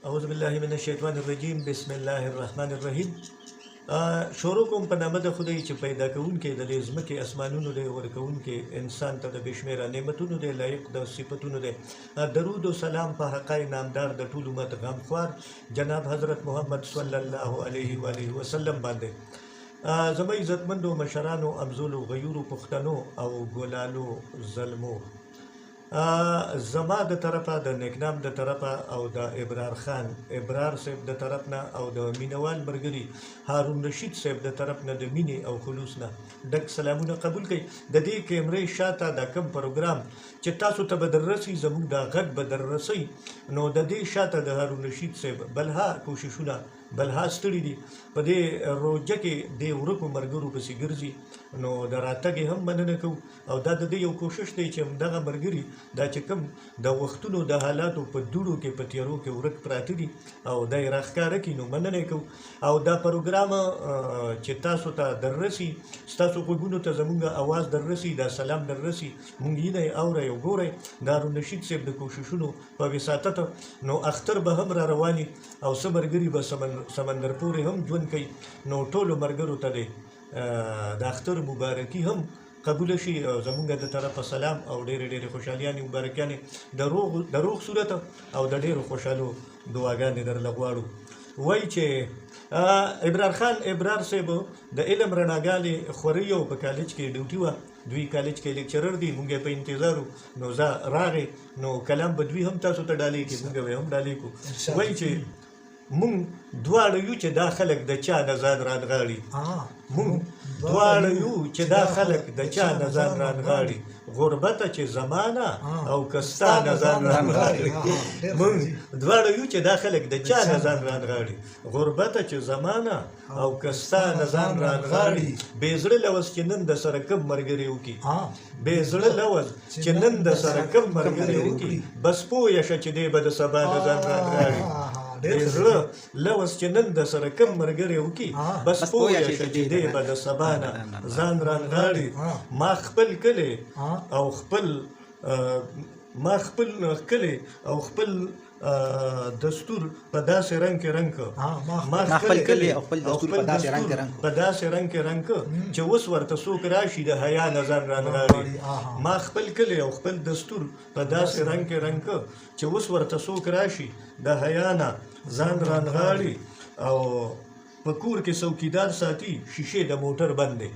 اعوذ بالله من الشیطان الرجیم بسم الله الرحمن الرحیم. شروع کوم په نامه د خدای چې پیدا کوونکی د دې ځمکې اسمانونو دی، ورکوونکی انسان ته د بشمیره نعمتونو دی، لایق د صفتونو دی. درود و سلام په حقای نامدار د ټول امت غمخوار جناب حضرت محمد صلی الله علیه و آله وسلم باندې. زما عزتمندو مشرانو، امزولو، غیورو، پښتنو او ګلالو ظلمو، زما د طرفه د نیکنام د طرفه او د ابرار خان ابرار صاحب د طرف نه او د مینوال مرګري هارون رشید صاحب د طرف نه د مینې او خلوص نه ډک سلامونه قبول کړئ. د دې کیمرې شاته د کم پروګرام چې تاسو ته به در رسي، زموږ دا غږ به در رسي، نو د دې شاته د هارون رشید صاحب بلها کوششونه بلها ستړي دي. په دې روجه کې د ورکو مرګرو پسې ګرځي، نو د راتګ هم مننه کوو. او دا د دې یو کوشش دی چې همدغه مرګري دا چې کوم د وختونو د حالاتو په دوړو کې په تیارو کې ورک پراته دي او دا یې راښکاره کړي، نو مننه کوو. او دا پروګرام چې تاسو ته در رسي، ستاسو غوږونو ته زموږ اواز در رسي، دا سلام در رسي، مونږ یې اورئ او ګورئ. د هارون رشید صاحب د کوششونو په وساطت نو اختر به هم را رواني او څه مرګري به سمندر پورې هم ژوند کوي. نو ټولو مرګرو ته دی د اختر مبارکي هم قبول شي. زمونږ د طرفه سلام او ډېرې ډېرې خوشحالیانې مبارکیانې د روغ صورت او د ډېرو خوشحالو دعاګانې درله غواړو. وایي چې ابرار خان ابرار صاحب د علم رڼاګانې خوري او په کالج کې ډیوټي وه، دوی کالج کې لیکچرر دي، مونږ په انتظار وو. نو زه راغې، نو کلام به دوی هم تاسو ته ډالۍ کړي، مونږ به هم ډالۍ کړو. وایي چې مونږ دواړه یو چې دا خلک د چا نه ځان رانغاړي، مونږ دواړه یو چې دا خلک د چا نه ځان رانغاړي، غربته چې زمانه او کستا نه ځان رانغاړي. مونږ دواړه یو چې دا خلک د چا نه ځان رانغاړي، غربته چې زمانه او کستا نه ځان رانغاړي. بې زړه لوز چې نن د سره کم ملګري وکړي، بې زړه لوز چې نن د سره کم ملګري وکړي، بس پوه شه چې دی به د سبا نه ځان رانغاړي. زړه لوز چې نن د سره کم ملګری وکړي، بس پوه شه چې دی به د سبا نه ځان رانغاړي. ما خپل کلی او خپل دستور په داسې رنګ کې رنګ کړ، ما خپل کلی او خپل دستور په داسې رنګ کې رنګ کړ چې اوس ورته څوک راشي د حیا نه ځان رانغاړي. ما خپل کلی او خپل دستور په داسې رنګ کې رنګ کړ چې اوس ورته څوک راشي د حیا نه ځان رانغاړي. او په کور کې څوکیدار ساتي شیشې د موټر بندې،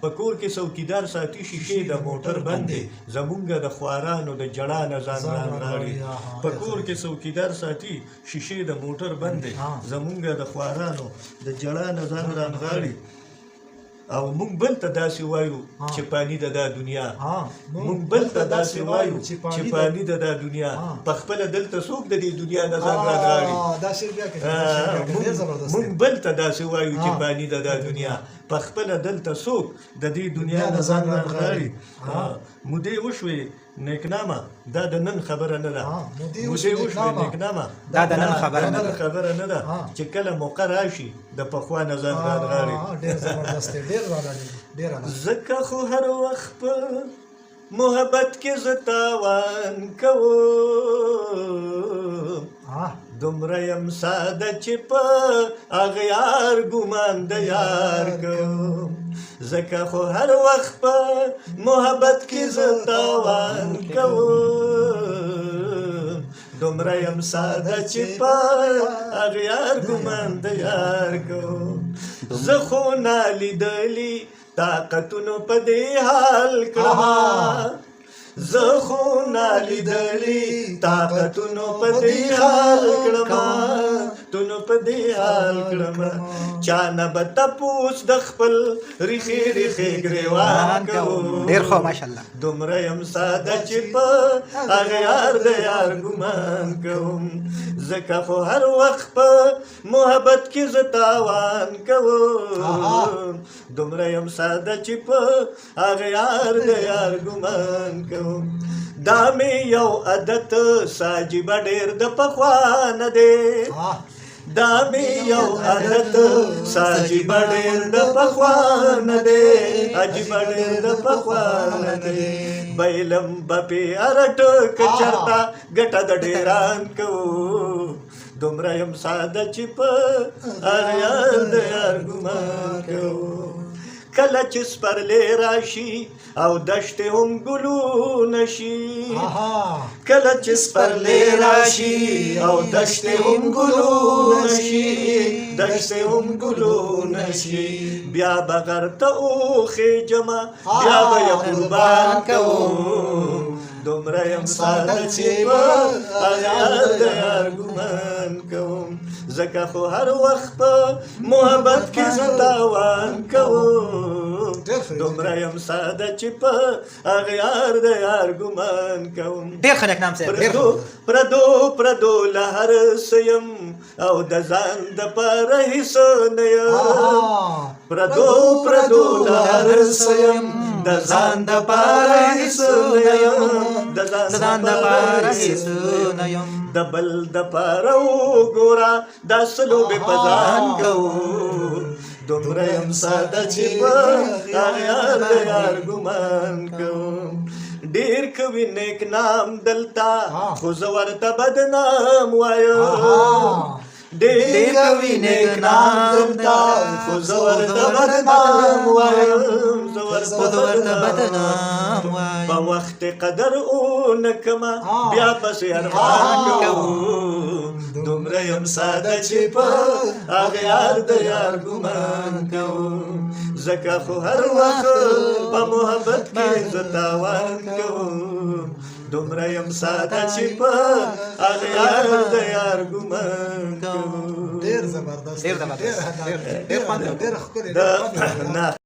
په کور کې څوکیدار ساتي شیشې د موټر بندې، زمونږ د خوارانو د جړا نه ځان رانغاړي. په کور کې څوکیدار ساتي شیشې د موټر بندې، زمونږ د خوارانو د جړا نه ځان رانغاړي. او مونږ بل ته داسې وایو چې پانی د دا دنیا، مونږ بل ته داسې وایو چې پانی د دا دنیا، په خپله دلته څوک د دې دنیا نه ځان رانغاړي. مونږ بل ته داسې وایو چې پانی د دا دنیا، په خپله دلته څوک د دې دنیا نه ځان رانغاړي. مودې وشوې نیکنامه دا د نن خبره نه ده، مودې وشوې نیکنامه دا د نن خبره نه ده، چې کله موقع راشي د پخوا نه ځان رانغاړي. ځکه خو هر وخت په محبت کې زه تاوان کوم، دومره یم ساده چې په اغیار ګمان د یار کوم. ځکه خو هر وخت په محبت کې زه تاوان کوم، دومره یم ساده چې په اغیار ګمان د یار کوم. زه خو نالیدلي طاقتونو په دې حال کړمه، زه خو نالیدلي طاقتونو په دې حال کړمه، تونو په دې حال کړمه. چا نه به تپوس د خپل ریښې ریښې ګریوان کوم، ډېر ښه ماشاءالله. دومره یم ساده چې په هغه یار د یار ګمان کوم. ځکه خو هر وخت په محبت کې زه تاوان کوم، دومره یم ساده چې په هغه یار د یار ګمان کوم. دا مې یو عادت ساجبه ډېر د پخوا نه دی، دا مې یو عادت ساجبه ډېر د پخوا نه دی، عجیبه ډېر د پخوا نه دی. بیلم به پې ارټ که چرته ګټه د ډېران کوو، دومره یم ساده چې په هغه یار د یار ګمان کوم کله چې سپرلی راشي او دشتې هم ګلونه شي کله چې سپرلی راشي او دشتې هم ګلونه شي دشتې هم ګلونه شي بیا به غر ته وخېجمه بیا به یې قربان کوم دومره یم ساده چې په هغه یار د یار ګمان کوم ځکه خو هر وخت په محبت کې زه تاوان کوم دومره یم ساده چې په هغه یار د یار ګمان کوم ډېر ښه نقنام صاحب پردو له هر څه یم او د ځان دپاره هېڅ نه یم پردو له هر څه یم د ځان دپاره هېڅ نه یم د ځان دپاره هېڅ نه یم د بل دپاره وګوره دا څه لوبې په ځان کوو دومره یم ساده چې په هغه یار د یار ګمان کوم ډېر کوي نیک نام دلته خو زه ورته بدنام وایم ډېر کوي نیک نام دلته خو زه ورته بدنام وایم زه ورته بدنام وایم په وخت قدر ونه کمه بیا پسې ارمان کوم دومره یم ساده چې په هغه یار د یار ګمان کوم ځکه خو هر وخت په محبت کې زه تاوان کوم دومره یم ساده چې په هغه یار د یار ګمان کوم ډېر زبردست ډېر ښکلی ډېر ښکلی